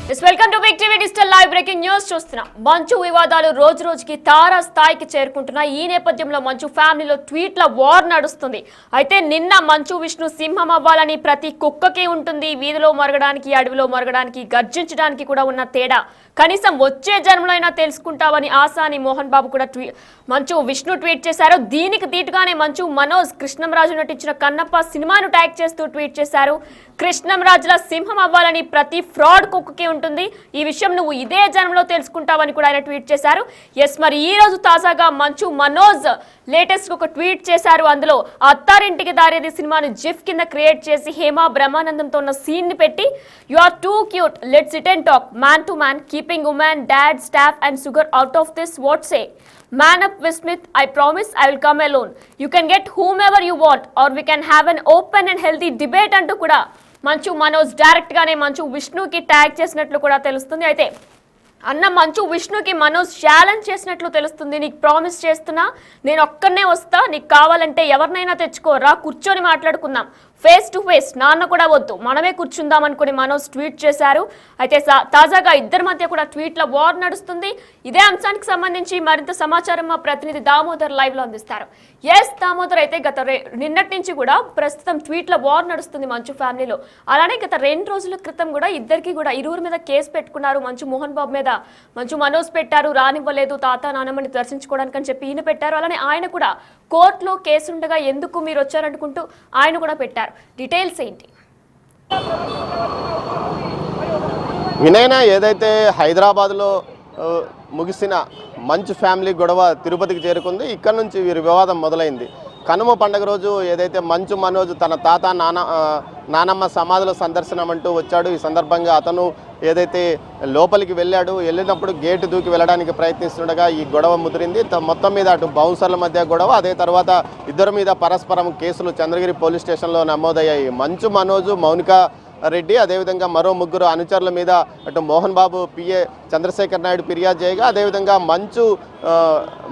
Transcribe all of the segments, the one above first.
Welcome to big TV digital live breaking news చూస్తున్నాం. మంచు వివాదాలు రోజు రోజుకి తారా స్థాయికి చేరుకుంటున్నాయి. ఈ నేపథ్యంలో మంచు ఫ్యామిలీలో ట్వీట్ల వార్ నడుస్తుంది. అయితే నిన్న మంచు విష్ణు సింహం అవ్వాలని ప్రతి కుక్కకి ఉంటుంది. వీధిలో మరగడానికి, అడవిలో మరగడానికి, గర్జించడానికి కూడా ఉన్న తేడా కనీసం వచ్చే జన్మలో అయినా తెలుసుకుంటామని ఆసాని మోహన్ బాబు కూడా మంచు విష్ణు ట్వీట్ చేశారు. దీనికి దీటుగానే మంచు మనోజ్ కృష్ణంరాజు నటించిన కన్నప్ప సినిమాను ట్యాగ్ చేస్తూ ట్వీట్ చేశారు. కృష్ణంరాజుల సింహం అవ్వాలని ప్రతి ఫ్రాడ్ కుక్కకి ఉంటుంది. ఈ విషయం నువ్వు ఇదే జన్మలో తెలుసుకుంటావని కూడా ఆయన ట్వీట్ చేశారు. ఎస్, మరి ఈ రోజు తాజాగా మంచు మనోజ్ లేటెస్ట్ ఒక ట్వీట్ చేశారు. అందులో అత్తారింటికి దారేది సినిమాని జిఫ్ కింద క్రియేట్ చేసి హేమా బ్రహ్మానందంతో ఉన్న సీన్ ని పెట్టి you are too cute, let's sit and talk man to man, keeping women, dad, staff and sugar out of this, what say? Man up with Smith, I promise I will come alone. You can get whomever you want or we can have an open and healthy debate అంటూ కూడా Manchu Manoj direct గానే మంచు విష్ణుకి tag చేసినట్లు కూడా తెలుస్తుంది. అయితే అన్న మంచు విష్ణుకి మనోజ్ ఛాలెంజ్ చేసినట్లు తెలుస్తుంది. నీకు ప్రామిస్ చేస్తున్నా, నేను ఒక్కనే వస్తా, నీకు కావాలంటే ఎవరినైనా తెచ్చుకోరా, కూర్చొని మాట్లాడుకుందాం, ఫేస్ టు ఫేస్, నాన్న కూడా వద్దు, మనమే కూర్చుందాం అనుకుని మనోజ్ ట్వీట్ చేశారు. అయితే తాజాగా ఇద్దరి మధ్య కూడా ట్వీట్ల వార్ నడుస్తుంది. ఇదే అంశానికి సంబంధించి మరింత సమాచారం మా ప్రతినిధి దామోదర్ లైవ్ లో అందిస్తారు. ఎస్ దామోదర్, అయితే నిన్నటి నుంచి కూడా ప్రస్తుతం ట్వీట్ల వార్ నడుస్తుంది మంచు ఫ్యామిలీలో. అలానే గత 2 రోజుల క్రితం కూడా ఇరువురి మీద కేసు పెట్టుకున్నారు. మంచు మోహన్ బాబు మీద మంచు మనోజ్ పెట్టారు, రానివ్వలేదు తాత నానమ్మని దర్శించుకోవడానికి అని చెప్పి ఈయన పెట్టారు. అలానే ఆయన కూడా కోర్టులో కేసు ఉండగా ఎందుకు మీరు వచ్చారనుకుంటూ ఆయన కూడా పెట్టారు. డీటెయిల్స్ ఏంటి? వినయన, ఏదైతే హైదరాబాద్లో ముగిసిన మంచు ఫ్యామిలీ గొడవ తిరుపతికి చేరుకుంది. ఇక్కడ నుంచి వీరి వివాదం మొదలైంది. కనుమ పండుగ రోజు ఏదైతే మంచు మనోజ్ తన తాత నానమ్మ సమాధుల సందర్శనం అంటూ వచ్చాడు. ఈ సందర్భంగా అతను ఏదైతే లోపలికి వెళ్ళినప్పుడు గేటు దూకి వెళ్ళడానికి ప్రయత్నిస్తుండగా ఈ గొడవ ముదిరింది. మొత్తం మీద అటు బౌన్సర్ల మధ్య గొడవ, అదే తర్వాత ఇద్దరి మీద పరస్పరం కేసులు చంద్రగిరి పోలీస్ స్టేషన్లో నమోదయ్యాయి. మంచు మనోజ్, మౌనిక రెడ్డి, అదేవిధంగా మరో 3 అనుచరుల మీద అటు మోహన్ బాబు పిఏ చంద్రశేఖర్ నాయుడు ఫిర్యాదు చేయగా, అదేవిధంగా మంచు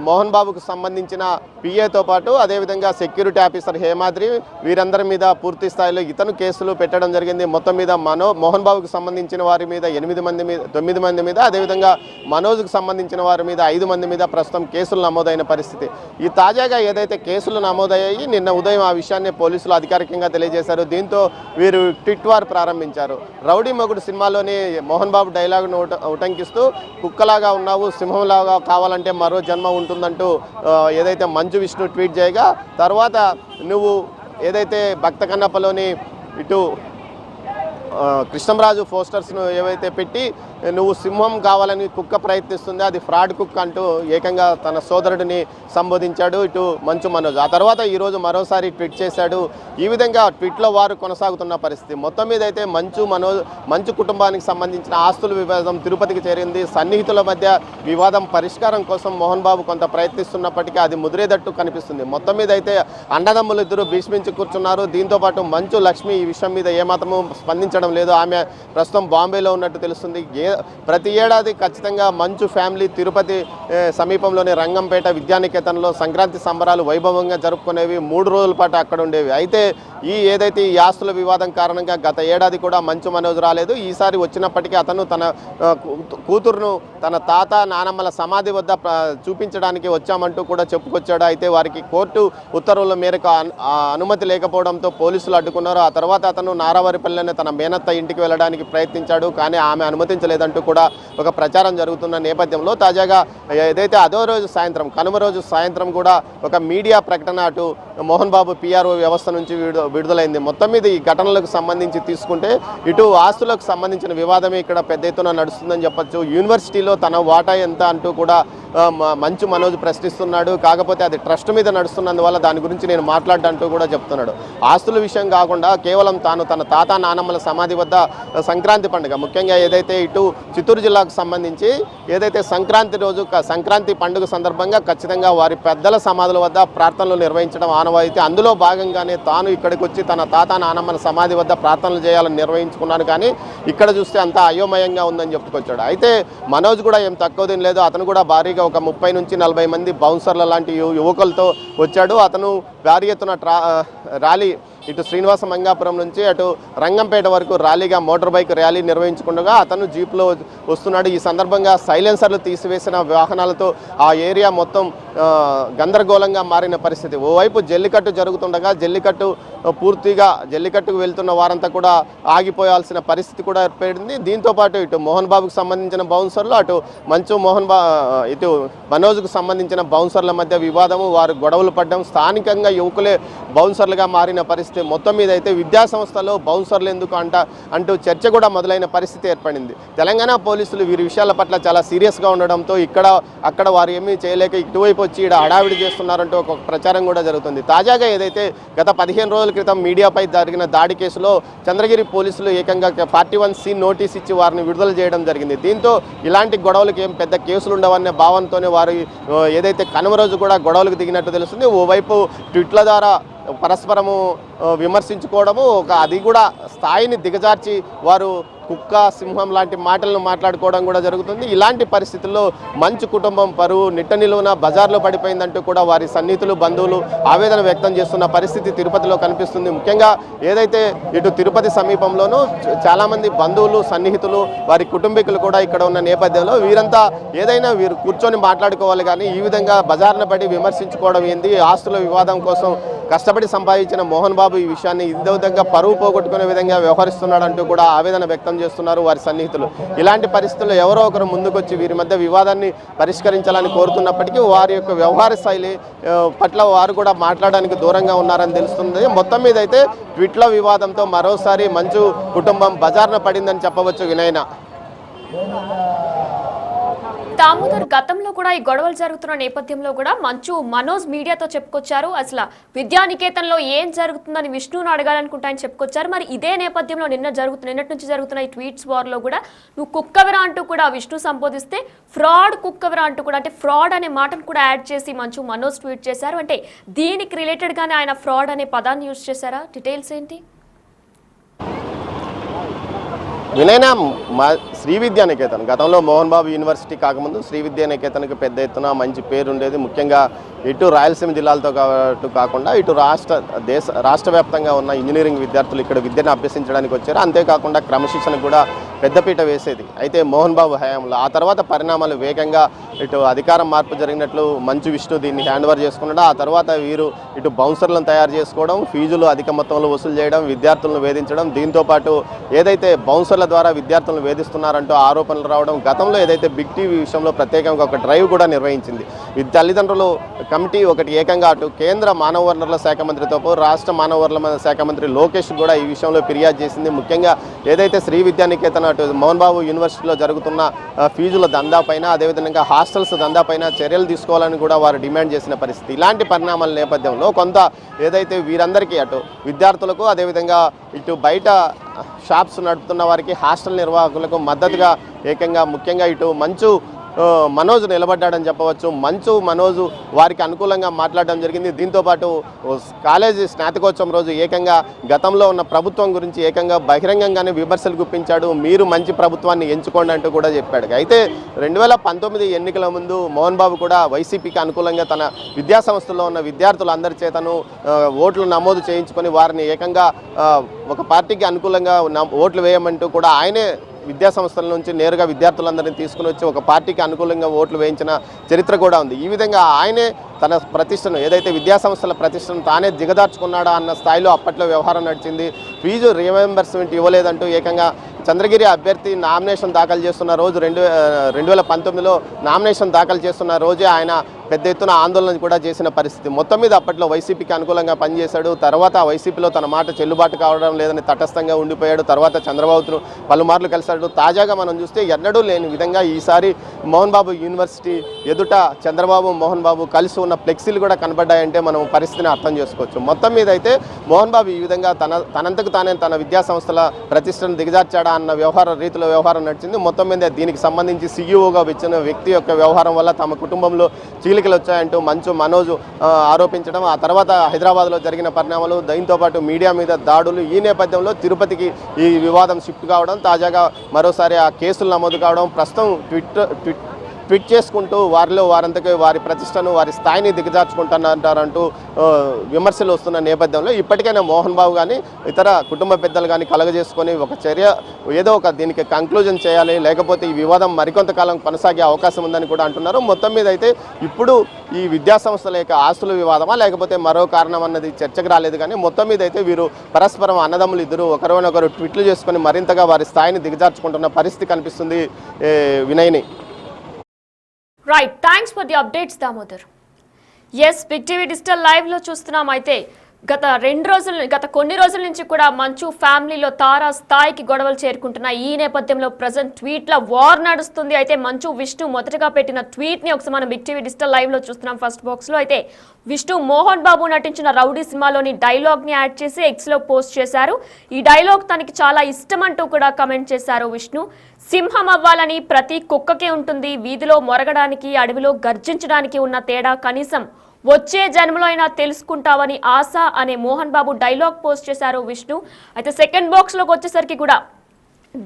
మోహన్ బాబుకు సంబంధించిన పిఏతో పాటు అదేవిధంగా సెక్యూరిటీ ఆఫీసర్ హేమాద్రి, వీరందరి మీద పూర్తి స్థాయిలో ఇతను కేసులు పెట్టడం జరిగింది. మొత్తం మీద మోహన్ బాబుకు సంబంధించిన వారి మీద 9 మంది మీద, అదేవిధంగా మనోజ్కు సంబంధించిన వారి మీద 5 మంది మీద ప్రస్తుతం కేసులు నమోదైన పరిస్థితి. ఈ తాజాగా ఏదైతే కేసులు నమోదయ్యాయి, నిన్న ఉదయం ఆ విషయాన్ని పోలీసులు అధికారికంగా తెలియజేశారు. దీంతో వీరు ట్విట్ వార్ ప్రారంభించారు. రౌడీ మొగుడు సినిమాలోని మోహన్ బాబు డైలాగును ఉటంకిస్తూ కుక్కలాగా ఉన్నావు, సింహంలాగా కావాలంటే మరో జన్మ ఉంటుందంటూ ఏదైతే మంచు విష్ణు ట్వీట్ చేయగా, తర్వాత నువ్వు ఏదైతే భక్త కన్నప్పలోని ఇటు కృష్ణంరాజు పోస్టర్స్ను ఏవైతే పెట్టి నువ్వు సింహం కావాలని కుక్క ప్రయత్నిస్తుందో అది ఫ్రాడ్ కుక్క అంటూ ఏకంగా తన సోదరుడిని సంబోధించాడు ఇటు మంచు మనోజ్. ఆ తర్వాత ఈరోజు మరోసారి ట్వీట్ చేశాడు. ఈ విధంగా ట్వీట్లో వారు కొనసాగుతున్న పరిస్థితి. మొత్తం మీద అయితే మంచు కుటుంబానికి సంబంధించిన ఆస్తుల వివాదం తిరుపతికి చేరింది. సన్నిహితుల మధ్య వివాదం పరిష్కారం కోసం మోహన్ బాబు కొంత ప్రయత్నిస్తున్నప్పటికీ అది ముదిరేదట్టు కనిపిస్తుంది. మొత్తం మీద అయితే అన్నదమ్ములు ఇద్దరు భీష్మించి కూర్చున్నారు. దీంతోపాటు మంచు లక్ష్మి ఈ విషయం మీద ఏమాత్రము స్పందించడం లేదు. ఆమె ప్రస్తుతం బాంబేలో ఉన్నట్టు తెలుస్తుంది. ప్రతి ఏడాది ఖచ్చితంగా మంచు ఫ్యామిలీ తిరుపతి సమీపంలోని రంగంపేట విద్యానికేతన్లో సంక్రాంతి సంబరాలు వైభవంగా జరుపుకునేవి. 3 రోజుల పాటు అక్కడ ఉండేవి. అయితే ఏదైతే ఈ ఆస్తుల వివాదం కారణంగా గత ఏడాది కూడా మంచు మనోజ్ రాలేదు. ఈసారి వచ్చినప్పటికీ అతను తన కూతురును తన తాత నానమ్మల సమాధి వద్ద చూపించడానికి వచ్చామంటూ కూడా చెప్పుకొచ్చాడు. అయితే వారికి కోర్టు ఉత్తర్వుల మేరకు అనుమతి లేకపోవడంతో పోలీసులు అడ్డుకున్నారు. ఆ తర్వాత అతను నారావారిపల్లిలోనే తన మేనత్త ఇంటికి వెళ్ళడానికి ప్రయత్నించాడు. కానీ ఆమె అనుమతించలేదంటూ కూడా ఒక ప్రచారం జరుగుతున్న నేపథ్యంలో తాజాగా ఏదైతే అదో రోజు సాయంత్రం, కనుమ రోజు సాయంత్రం కూడా ఒక మీడియా ప్రకటన అటు మోహన్ బాబు పిఆర్ఓ వ్యవస్థ నుంచి విడుదలైంది. మొత్తం మీద ఈ ఘటనలకు సంబంధించి తీసుకుంటే ఇటు ఆస్తులకు సంబంధించిన వివాదమే ఇక్కడ పెద్ద ఎత్తున నడుస్తుందని చెప్పొచ్చు. యూనివర్సిటీలో తన వాటా ఎంత అంటూ కూడా మంచు మనోజ్ ప్రశ్నిస్తున్నాడు. కాకపోతే అది ట్రస్ట్ మీద నడుస్తున్నందువల్ల దాని గురించి నేను మాట్లాడడంటూ కూడా చెప్తున్నాడు. ఆస్తుల విషయం కాకుండా కేవలం తాను తన తాత నానమ్మల సమాధి వద్ద సంక్రాంతి పండుగ, ముఖ్యంగా ఏదైతే ఇటు చిత్తూరు జిల్లాకు సంబంధించి ఏదైతే సంక్రాంతి రోజు సంక్రాంతి పండుగ సందర్భంగా ఖచ్చితంగా వారి పెద్దల సమాధుల వద్ద ప్రార్థనలు నిర్వహించడం ఆనవాయితీ. అందులో భాగంగానే తాను ఇక్కడికి వచ్చి తన తాత నానమ్మల సమాధి వద్ద ప్రార్థనలు చేయాలని నిర్వహించుకున్నాను. కానీ ఇక్కడ చూస్తే అంతా అయోమయంగా ఉందని చెప్పుకొచ్చాడు. అయితే మనోజ్ కూడా ఏం తక్కువ లేదు. అతను కూడా భారీగా ఒక 30 నుంచి 40 మంది బౌన్సర్ల లాంటి యువకులతో వచ్చాడు. అతను భారీ ఎత్తున ర్యాలీ ఇటు శ్రీనివాస మంగాపురం నుంచి అటు రంగంపేట వరకు ర్యాలీగా మోటార్ బైక్ ర్యాలీ నిర్వహించుకుండగా అతను జీప్లో వస్తున్నాడు. ఈ సందర్భంగా సైలెన్సర్లు తీసివేసిన వాహనాలతో ఆ ఏరియా మొత్తం గందరగోళంగా మారిన పరిస్థితి. ఓవైపు జల్లికట్టు జరుగుతుండగా జల్లికట్టుకు వెళ్తున్న వారంతా కూడా ఆగిపోయాల్సిన పరిస్థితి కూడా ఏర్పడింది. దీంతోపాటు ఇటు మోహన్ బాబుకు సంబంధించిన బౌన్సర్లు, అటు మంచు ఇటు మనోజ్కు సంబంధించిన బౌన్సర్ల మధ్య వివాదము, వారు గొడవలు పడడం, స్థానికంగా యువకులే బౌన్సర్లుగా మారిన పరిస్థితి. మొత్తం మీద అయితే విద్యా సంస్థలో బౌన్సర్లు ఎందుకు అంటూ చర్చ కూడా మొదలైన పరిస్థితి ఏర్పడింది. తెలంగాణ పోలీసులు వీరి విషయాల పట్ల చాలా సీరియస్గా ఉండడంతో అక్కడ వారు ఏమీ చేయలేక ఇటువైపు వచ్చి ఇక్కడ హడావిడి చేస్తున్నారంటూ ఒక ప్రచారం కూడా జరుగుతుంది. తాజాగా ఏదైతే గత 15 రోజుల క్రితం మీడియాపై జరిగిన దాడి కేసులో చంద్రగిరి పోలీసులు ఏకంగా 41C నోటీస్ ఇచ్చి వారిని విడుదల చేయడం జరిగింది. దీంతో ఇలాంటి గొడవలకు ఏం పెద్ద కేసులు ఉండవనే భావంతోనే వారు ఏదైతే కనుమ రోజు కూడా గొడవలకు దిగినట్టు తెలుస్తుంది. ఓవైపు ట్విట్ల ద్వారా పరస్పరము విమర్శించుకోవడము, అది కూడా స్థాయిని దిగజార్చి వారు కుక్క సింహం లాంటి మాటలను మాట్లాడుకోవడం కూడా జరుగుతుంది. ఇలాంటి పరిస్థితుల్లో మంచు కుటుంబం పరువు నిట్ట నిలువున బజార్లో పడిపోయిందంటూ కూడా వారి సన్నిహితులు, బంధువులు ఆవేదన వ్యక్తం చేస్తున్న పరిస్థితి తిరుపతిలో కనిపిస్తుంది. ముఖ్యంగా ఏదైతే ఇటు తిరుపతి సమీపంలోనూ చాలామంది బంధువులు, సన్నిహితులు, వారి కుటుంబీకులు కూడా ఇక్కడ ఉన్న నేపథ్యంలో వీరంతా ఏదైనా వీరు కూర్చొని మాట్లాడుకోవాలి, కానీ ఈ విధంగా బజార్ను పడి విమర్శించుకోవడం ఏంది? ఆస్తుల వివాదం కోసం కష్టపడి సంపాదించిన మోహన్ బాబు ఈ విషయాన్ని ఇదే విధంగా పరువు పోగొట్టుకునే విధంగా వ్యవహరిస్తున్నాడంటూ కూడా ఆవేదన వ్యక్తం చేస్తున్నారు వారి సన్నిహితులు. ఇలాంటి పరిస్థితుల్లో ఎవరో ఒకరు ముందుకొచ్చి వీరి మధ్య వివాదాన్ని పరిష్కరించాలని కోరుతున్నప్పటికీ వారి యొక్క వ్యవహార శైలి పట్ల వారు కూడా మాట్లాడడానికి దూరంగా ఉన్నారని తెలుస్తుంది. మొత్తం మీద అయితే ట్విట్ల వివాదంతో మరోసారి మంచు కుటుంబం బజార్న పడిందని చెప్పవచ్చు. వినయన దామోదర్, గతంలో కూడా ఈ గొడవలు జరుగుతున్న నేపథ్యంలో కూడా మనోజ్ మీడియాతో చెప్పుకొచ్చారు. అసలు విద్యానికేతన్లో ఏం జరుగుతుందని విష్ణుని అడగాలనుకుంటా అని చెప్పుకొచ్చారు. మరి ఇదే నేపథ్యంలో నిన్నటి నుంచి జరుగుతున్న ఈ ట్వీట్స్ వార్లో కూడా నువ్వు కుక్కవరా అంటూ కూడా విష్ణు సంబోధిస్తే ఫ్రాడ్ కుక్కవరా అంటూ కూడా, అంటే ఫ్రాడ్ అనే మాటను కూడా యాడ్ చేసి మనోజ్ ట్వీట్ చేశారు. అంటే దీనికి రిలేటెడ్గానే ఆయన ఫ్రాడ్ అనే పదాన్ని యూజ్ చేశారా? డీటెయిల్స్ ఏంటి? వినయన, శ్రీ విద్యానికేతన్ గతంలో మోహన్ బాబు యూనివర్సిటీ కాకముందు శ్రీ విద్యానికేతన్కి పెద్ద ఎత్తున మంచి పేరు ఉండేది. ముఖ్యంగా ఇటు రాయలసీమ జిల్లాలతో కాకుండా ఇటు రాష్ట్ర వ్యాప్తంగా ఉన్న ఇంజనీరింగ్ విద్యార్థులు ఇక్కడ విద్యను అభ్యసించడానికి వచ్చారు. అంతేకాకుండా క్రమశిక్షణకు కూడా పెద్దపీట వేసేది. అయితే మోహన్ బాబు హయాంలో ఆ తర్వాత పరిణామాలు వేగంగా ఇటు అధికారం మార్పు జరిగినట్లు మంచు విష్ణు దీన్ని హ్యాండ్ ఓవర్ చేసుకున్నాడు. ఆ తర్వాత వీరు ఇటు బౌన్సర్లను తయారు చేసుకోవడం, ఫీజులు అధిక మొత్తంలో వసూలు చేయడం, విద్యార్థులను వేధించడం, దీంతోపాటు ఏదైతే బౌన్సర్ల ద్వారా విద్యార్థులను వేధిస్తున్నారంటూ ఆరోపణలు రావడం, గతంలో ఏదైతే బిగ్ టీవీ విషయంలో ప్రత్యేకంగా ఒక డ్రైవ్ కూడా నిర్వహించింది. తల్లిదండ్రులు కమిటీ ఒకటి ఏకంగా అటు కేంద్ర మానవ వనరుల శాఖ మంత్రితో రాష్ట్ర మానవ వనరుల శాఖ మంత్రి లోకేష్ కూడా ఈ విషయంలో ఫిర్యాదు చేసింది. ముఖ్యంగా ఏదైతే శ్రీ విద్యానికేతన్ అటు మోహన్ బాబు యూనివర్సిటీలో జరుగుతున్న ఫీజుల దందాపైన, అదేవిధంగా హాస్టల్స్ దందాపైన చర్యలు తీసుకోవాలని కూడా వారు డిమాండ్ చేసిన పరిస్థితి. ఇలాంటి పరిణామాల నేపథ్యంలో కొంత ఏదైతే వీరందరికీ అటు విద్యార్థులకు, అదేవిధంగా ఇటు బయట షాప్స్ నడుపుతున్న వారికి, హాస్టల్ నిర్వాహకులకు మద్దతుగా ఏకంగా ముఖ్యంగా ఇటు మనోజ్ నిలబడ్డాడని చెప్పవచ్చు. మనోజ్ వారికి అనుకూలంగా మాట్లాడడం జరిగింది. దీంతోపాటు కాలేజీ స్నాతకోత్సవం రోజు ఏకంగా గతంలో ఉన్న ప్రభుత్వం గురించి ఏకంగా బహిరంగంగానే విమర్శలు గుప్పించాడు. మీరు మంచి ప్రభుత్వాన్ని ఎంచుకోండి అంటూ కూడా చెప్పాడు. అయితే 2019 ఎన్నికల ముందు మోహన్ బాబు కూడా వైసీపీకి అనుకూలంగా తన విద్యాసంస్థల్లో ఉన్న విద్యార్థులందరి చేతను ఓట్లు నమోదు చేయించుకొని వారిని ఏకంగా ఒక పార్టీకి అనుకూలంగా ఓట్లు వేయమంటూ కూడా ఆయనే విద్యాసంస్థల నుంచి నేరుగా విద్యార్థులందరినీ తీసుకుని వచ్చి ఒక పార్టీకి అనుకూలంగా ఓట్లు వేయించిన చరిత్ర కూడా ఉంది. ఈ విధంగా ఆయనే తన ప్రతిష్టను, ఏదైతే విద్యాసంస్థల ప్రతిష్టను తానే దిగదార్చుకున్నాడా అన్న స్థాయిలో అప్పట్లో వ్యవహారం నడిచింది. ఫీజు రీఎంబర్స్మెంట్ ఇవ్వలేదంటూ ఏకంగా చంద్రగిరి అభ్యర్థి నామినేషన్ దాఖలు చేస్తున్న రోజు 2019లో నామినేషన్ దాఖలు చేస్తున్న రోజే ఆయన పెద్ద ఎత్తున ఆందోళన కూడా చేసిన పరిస్థితి. మొత్తం మీద అప్పట్లో వైసీపీకి అనుకూలంగా పనిచేశాడు. తర్వాత వైసీపీలో తన మాట చెల్లుబాటు కావడం లేదని తటస్థంగా ఉండిపోయాడు. తర్వాత చంద్రబాబును పలుమార్లు కలిశాడు. తాజాగా మనం చూస్తే ఎన్నడూ లేని విధంగా ఈసారి మోహన్ బాబు యూనివర్సిటీ ఎదుట చంద్రబాబు, మోహన్ బాబు కలిసి ఉన్న ఫ్లెక్సీలు కూడా కనబడ్డాయంటే మనం పరిస్థితిని అర్థం చేసుకోవచ్చు. మొత్తం మీద అయితే మోహన్ బాబు ఈ విధంగా తనంతకు తానే తన విద్యాసంస్థల ప్రతిష్టను దిగజార్చాడా అన్న వ్యవహారం నడిచింది. మొత్తం మీద దీనికి సంబంధించి సీఈఓగా వచ్చిన వ్యక్తి యొక్క వ్యవహారం వల్ల తమ కుటుంబంలో చీలికలు వచ్చాయంటూ మనోజ్ ఆరోపించడం, ఆ తర్వాత హైదరాబాద్లో జరిగిన పరిణామాలు, దీంతోపాటు మీడియా మీద దాడులు, ఈ నేపథ్యంలో తిరుపతికి ఈ వివాదం షిఫ్ట్ కావడం, తాజాగా మరోసారి ఆ కేసులు నమోదు కావడం, ప్రస్తుతం ట్వీట్ చేసుకుంటూ వారిలో వారంతకే వారి ప్రతిష్టను వారి స్థాయిని దిగజార్చుకుంటున్నారంటూ విమర్శలు వస్తున్న నేపథ్యంలో ఇప్పటికైనా మోహన్ బాబు కానీ ఇతర కుటుంబ పెద్దలు కానీ కలగజేసుకొని ఒక చర్య ఏదో ఒక దీనికి కంక్లూజన్ చేయాలి, లేకపోతే ఈ వివాదం మరికొంతకాలం కొనసాగే అవకాశం ఉందని కూడా అంటున్నారు. మొత్తం మీద అయితే ఇప్పుడు ఈ విద్యా సంస్థల యొక్క ఆస్తుల వివాదమా లేకపోతే మరో కారణం అన్నది చర్చకు రాలేదు. కానీ మొత్తం మీద అయితే వీరు పరస్పరం అన్నదమ్ములు ఇద్దరు ఒకరినొకరు ట్వీట్లు చేసుకొని మరింతగా వారి స్థాయిని దిగజార్చుకుంటున్న పరిస్థితి కనిపిస్తుంది. వినయ్ని. Right, thanks for the updates Damodar. Yes, big TV digital live లో చూస్తున్నాం. అయితే గత కొన్ని రోజుల నుంచి కూడా మంచు ఫ్యామిలీలో తారా స్థాయికి గొడవలు చేరుకుంటున్నాయి. ఈ నేపథ్యంలో ప్రజెంట్ ట్వీట్ల వార్ నడుస్తుంది. అయితే మంచు విష్ణు మొదటగా పెట్టిన ట్వీట్ ని ఒకసారి మనం బిగ్ టీవీ డిజిటల్ లైవ్ లో చూస్తున్నాం. ఫస్ట్ బాక్స్ లో అయితే విష్ణు మోహన్ బాబు నటించిన రౌడీ సినిమాలోని డైలాగ్ ని యాడ్ చేసి ఎక్స్ లో పోస్ట్ చేశారు. ఈ డైలాగ్ తనకి చాలా ఇష్టం అంటూ కూడా కమెంట్ చేశారు విష్ణు. సింహం అవ్వాలని ప్రతి కుక్కకే ఉంటుంది, వీధిలో మొరగడానికి అడవిలో గర్జించడానికి ఉన్న తేడా కనీసం వచ్చే జన్మలో అయినా తెలుసుకుంటావని ఆశ అనే మోహన్ బాబు డైలాగ్ పోస్ట్ చేశారు విష్ణు. అయితే సెకండ్ బాక్స్ లోకి వచ్చేసరికి కూడా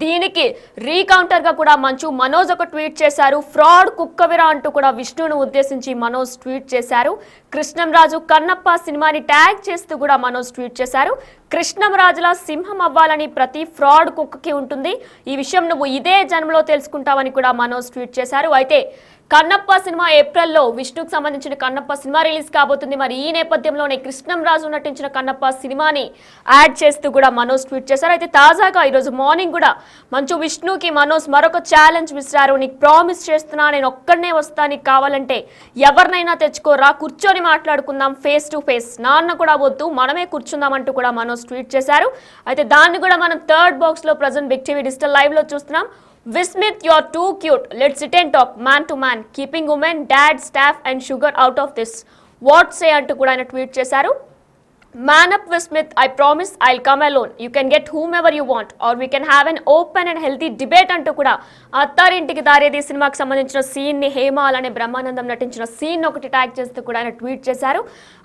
దీనికి రీకౌంటర్ గా కూడా మంచు మనోజ్ ఒక ట్వీట్ చేశారు. ఫ్రాడ్ కుక్కవిరా అంటూ కూడా విష్ణును ఉద్దేశించి మనోజ్ ట్వీట్ చేశారు. కృష్ణంరాజు కన్నప్ప సినిమాని ట్యాగ్ చేస్తూ కూడా మనోజ్ ట్వీట్ చేశారు. కృష్ణంరాజులా సింహం అవ్వాలని ప్రతి ఫ్రాడ్ కుక్కకి ఉంటుంది, ఈ విషయం నువ్వు ఇదే జన్మలో తెలుసుకుంటావని కూడా మనోజ్ ట్వీట్ చేశారు. అయితే కన్నప్ప సినిమా ఏప్రిల్లో విష్ణుకు సంబంధించిన కన్నప్ప సినిమా రిలీజ్ కాబోతుంది. మరి ఈ నేపథ్యంలోనే కృష్ణంరాజు నటించిన కన్నప్ప సినిమాని యాడ్ చేస్తూ కూడా మనోజ్ ట్వీట్ చేశారు. అయితే తాజాగా ఈరోజు మార్నింగ్ కూడా మంచు విష్ణుకి మనోజ్ మరొక ఛాలెంజ్ విసిరారు. నీకు ప్రామిస్ చేస్తున్నా, నేను ఒక్కడనే వస్తా, నీకు కావాలంటే ఎవరినైనా తెచ్చుకోరా, కూర్చొని మాట్లాడుకుందాం ఫేస్ టు ఫేస్, నాన్న కూడా వద్దు, మనమే కూర్చుందాం అంటూ కూడా మనోజ్ ట్వీట్ చేశారు. అయితే దాన్ని కూడా మనం థర్డ్ బాక్స్ లో present big TV digital live లో చూస్తున్నాం. Vismith, you're too cute. Let's sit and talk man to man. Keeping women, dad, staff and sugar out of this. What say అంటూ కూడా ఆయన ట్వీట్ చేశారు. Man up Vismith, I promise I'll come alone. You can get whomever you want or we can have an open and healthy debate అంటూ కూడా అత్తారింటికి దారేది సినిమాకి సంబంధించిన scene ని హేమ అలానే బ్రహ్మానందం నటించిన సీన్ ఒకటి ట్యాగ్ చేస్తూ కూడా ఆయన ట్వీట్ చేశారు.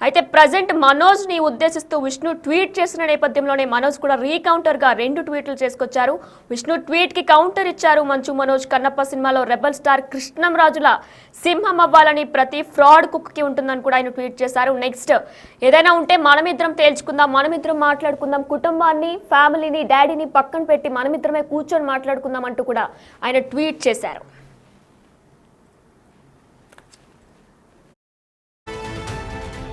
అయితే ప్రజెంట్ మనోజ్ ని ఉద్దేశిస్తూ విష్ణు ట్వీట్ చేసిన నేపథ్యంలోనే మనోజ్ కూడా రీకౌంటర్ గా 2 ట్వీట్లు చేసుకొచ్చారు. విష్ణు ట్వీట్ కి కౌంటర్ ఇచ్చారు మంచు మనోజ్. కన్నప్ప సినిమాలో రెబల్ స్టార్ కృష్ణంరాజుల సింహం అవ్వాలని ప్రతి ఫ్రాడ్ కుక్కకి ఉంటుందని కూడా ఆయన ట్వీట్ చేశారు. నెక్స్ట్ ఏదైనా ఉంటే మనమిద్దరం తేల్చుకుందాం, మనమిద్దరం మాట్లాడుకుందాం, కుటుంబాన్ని, ఫ్యామిలీని, డాడీని పక్కన పెట్టి మనమిద్దరమే కూర్చొని మాట్లాడుకుందాం అంటూ కూడా ఆయన ట్వీట్ చేశారు.